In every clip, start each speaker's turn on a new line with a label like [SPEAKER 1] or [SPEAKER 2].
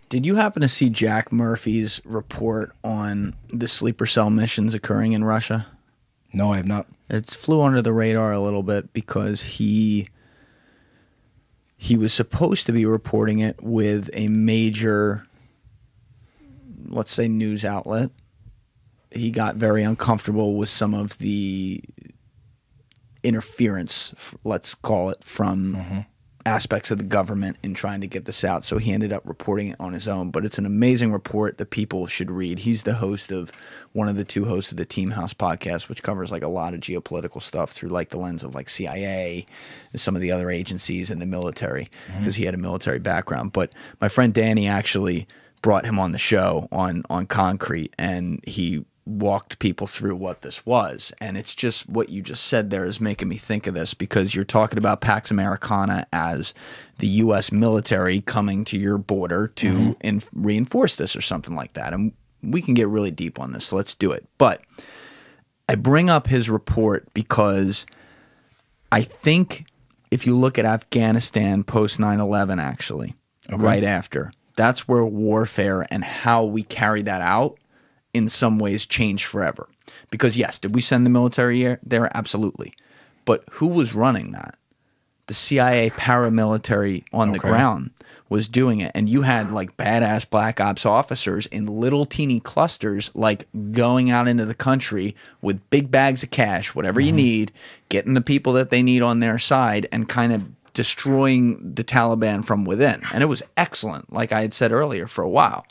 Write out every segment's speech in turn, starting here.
[SPEAKER 1] Did you happen to see Jack Murphy's report on the sleeper cell missions occurring in Russia?
[SPEAKER 2] No, I have not.
[SPEAKER 1] It flew under the radar a little bit because he was supposed to be reporting it with a major, let's say, news outlet. He got very uncomfortable with some of the interference, let's call it, from aspects of the government in trying to get this out. So he ended up reporting it on his own. But it's an amazing report that people should read. He's the host of one of the two hosts of the Team House podcast, which covers like a lot of geopolitical stuff through like the lens of like CIA and some of the other agencies and the military, because he had a military background. But my friend Danny actually brought him on the show on Concrete, and he walked people through what this was. And it's just what you just said there is making me think of this, because you're talking about Pax Americana as the U.S. military coming to your border to reinforce this or something like that. And we can get really deep on this, so let's do it. But I bring up his report because I think if you look at Afghanistan post 9/11, actually, right after, that's where warfare and how we carry that out in some ways changed forever. Because yes, did we send the military there? Absolutely. But who was running that? The CIA paramilitary on the ground was doing it. And you had like badass black ops officers in little teeny clusters, like going out into the country with big bags of cash, whatever you need, getting the people that they need on their side and kind of destroying the Taliban from within. And it was excellent, like I had said earlier, for a while.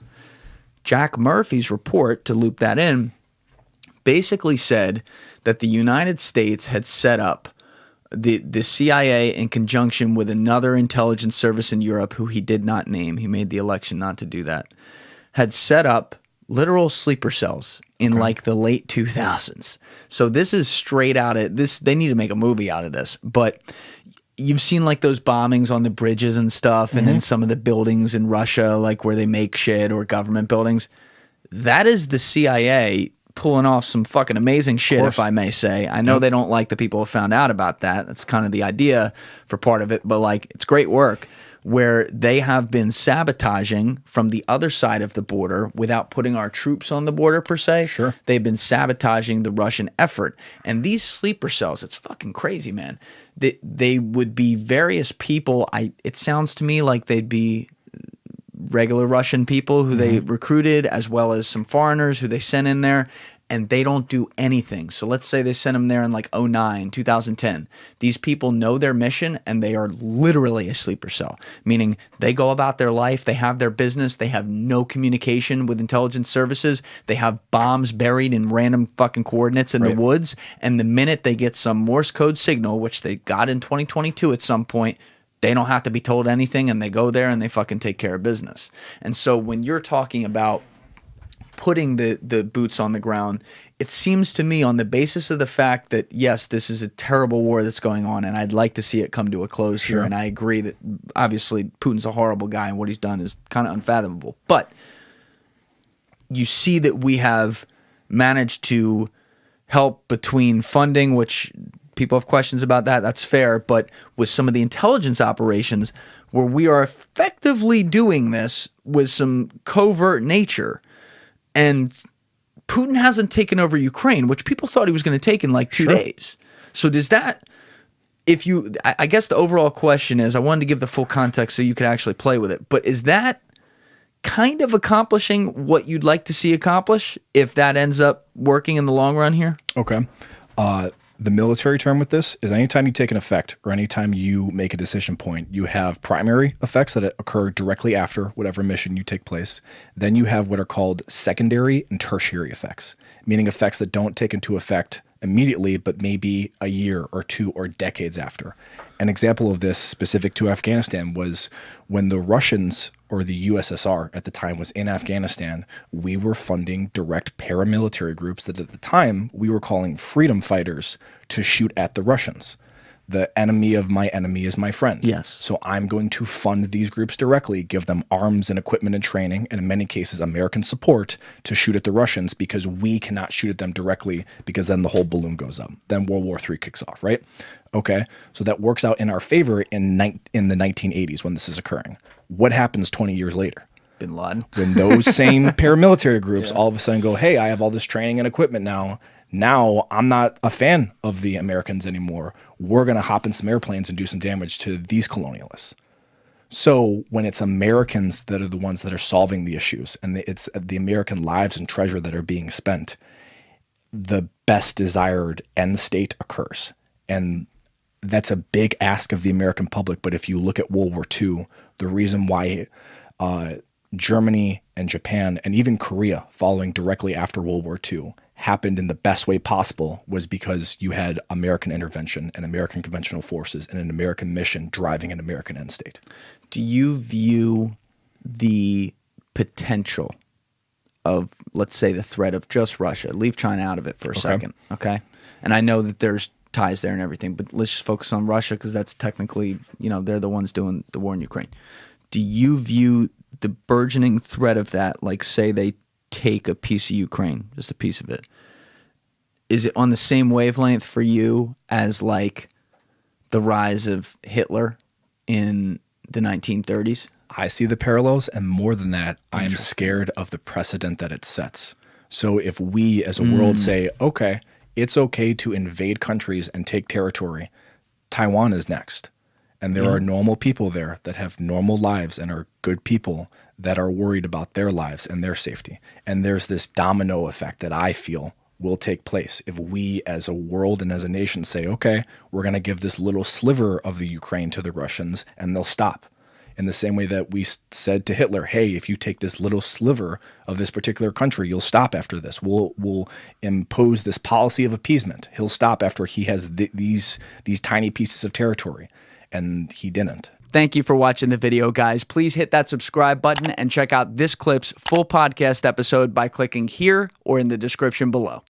[SPEAKER 1] Jack Murphy's report, to loop that in, basically said that the United States had set up the CIA in conjunction with another intelligence service in Europe, who he did not name. He made the election not to do that. Had set up literal sleeper cells in like the late 2000s. So this is straight out of this. They need to make a movie out of this. But you've seen like those bombings on the bridges and stuff, and then some of the buildings in Russia, like where they make shit, or government buildings. That is the CIA pulling off some fucking amazing shit, if I may say. I know they don't like the people who found out about that. That's kind of the idea for part of it, but like it's great work, where they have been sabotaging from the other side of the border without putting our troops on the border per se.
[SPEAKER 2] Sure.
[SPEAKER 1] They've been sabotaging the Russian effort. And these sleeper cells, it's fucking crazy, man. They would be various people. It sounds to me like they'd be regular Russian people who they recruited, as well as some foreigners who they sent in there, and they don't do anything. So let's say they sent them there in like 2009, 2010. These people know their mission, and they are literally a sleeper cell, meaning they go about their life, they have their business, they have no communication with intelligence services, they have bombs buried in random fucking coordinates in the woods, and the minute they get some Morse code signal, which they got in 2022 at some point, they don't have to be told anything, and they go there and they fucking take care of business. And so when you're talking about putting the boots on the ground, it seems to me, on the basis of the fact that, yes, this is a terrible war that's going on, and I'd like to see it come to a close here, and I agree that obviously Putin's a horrible guy, and what he's done is kind of unfathomable. But you see that we have managed to help between funding, which people have questions about that, that's fair, but with some of the intelligence operations where we are effectively doing this with some covert nature. And Putin hasn't taken over Ukraine, which people thought he was going to take in like 2 days. So does that, I guess the overall question is, I wanted to give the full context so you could actually play with it, but is that kind of accomplishing what you'd like to see accomplish if that ends up working in the long run here?
[SPEAKER 2] Okay. The military term with this is anytime you take an effect or anytime you make a decision point, you have primary effects that occur directly after whatever mission you take place. Then you have what are called secondary and tertiary effects, meaning effects that don't take into effect immediately, but maybe a year or two or decades after. An example of this specific to Afghanistan was when the Russians, or the USSR at the time, was in Afghanistan, we were funding direct paramilitary groups that at the time we were calling freedom fighters to shoot at the Russians. The enemy of my enemy is my friend.
[SPEAKER 1] Yes.
[SPEAKER 2] So I'm going to fund these groups directly, give them arms and equipment and training, and in many cases American support to shoot at the Russians, because we cannot shoot at them directly, because then the whole balloon goes up. Then World War III kicks off, right? Okay, so that works out in our favor in the 1980s when this is occurring. What happens 20 years later?
[SPEAKER 1] Bin Laden.
[SPEAKER 2] When those same paramilitary groups all of a sudden go, hey, I have all this training and equipment now. Now I'm not a fan of the Americans anymore. We're going to hop in some airplanes and do some damage to these colonialists. So when it's Americans that are the ones that are solving the issues, and it's the American lives and treasure that are being spent, the best desired end state occurs. And that's a big ask of the American public. But if you look at World War II, the reason why Germany and Japan and even Korea following directly after World War II happened in the best way possible was because you had American intervention and American conventional forces and an American mission driving an American end state.
[SPEAKER 1] Do you view the potential of, let's say, the threat of just Russia, leave China out of it for a second, okay? And I know that there's ties there and everything, but let's just focus on Russia because that's technically, they're the ones doing the war in Ukraine. Do you view the burgeoning threat of that, like say they take a piece of Ukraine, just a piece of it, is it on the same wavelength for you as like the rise of Hitler in the 1930s?
[SPEAKER 2] I see the parallels, and more than that, I am scared of the precedent that it sets. So if we as a world say, okay, it's okay to invade countries and take territory, Taiwan is next. And there are normal people there that have normal lives and are good people that are worried about their lives and their safety. And there's this domino effect that I feel will take place if we as a world and as a nation say, okay, we're going to give this little sliver of the Ukraine to the Russians and they'll stop. In the same way that we said to Hitler, hey, if you take this little sliver of this particular country, you'll stop after this. We'll impose this policy of appeasement. He'll stop after he has these tiny pieces of territory. And he didn't.
[SPEAKER 1] Thank you for watching the video, guys. Please hit that subscribe button and check out this clip's full podcast episode by clicking here or in the description below.